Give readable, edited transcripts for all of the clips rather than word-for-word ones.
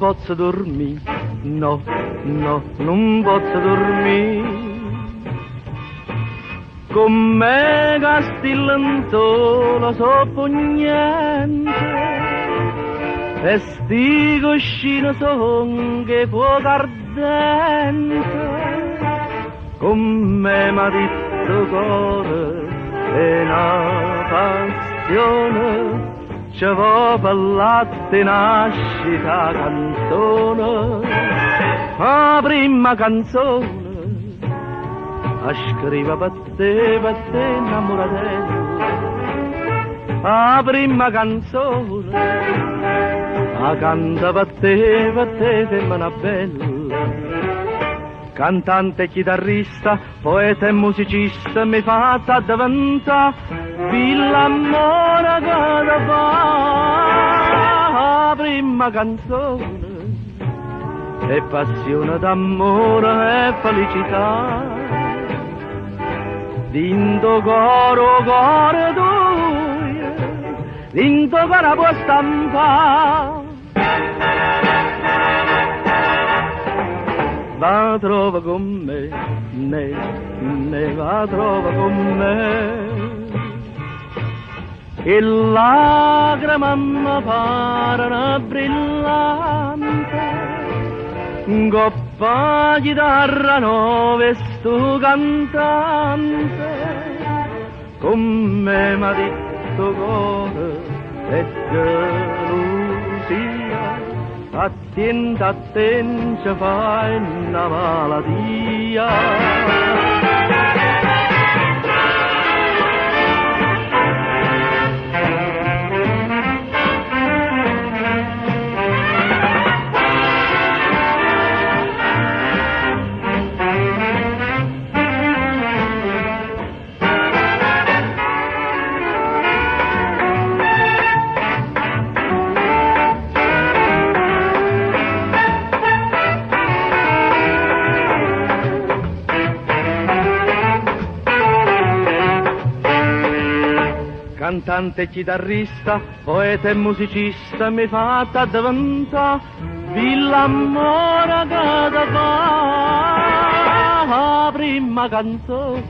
posso dormire, no, no, non posso dormire. Con me castillantola sopra niente, e sti cuscini son che fuoco ardente. Con me m'ha detto cuore e una passione, ci vo per latte nasce la canzone, la prima canzone a scriva per te innamoratella, la prima canzone a canta per te femmina bella. Cantante e chitarrista, poeta e musicista, mi fatta diventare l'amore che da fa. La prima canzone è passione d'amore e felicità. Dinto coro tuo, dinto coro può stampare. Va trova con me, ne va trova con me. E lacrima mi parano brillante, coppa chitarra nuova sto cantante. Con me m'ha detto cuore e gelosia, attenta, attenta, fai una malattia. Cantante e chitarrista, poeta e musicista, mi fatta diventare l'amore che da fa. La prima canzone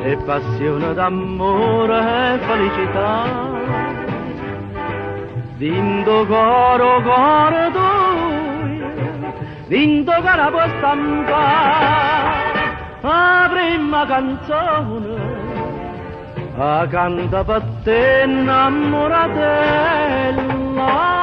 è passione d'amore e felicità. Dinto coro tuo, dinto coro può stampare. La prima canzone a canta per te innamoratella.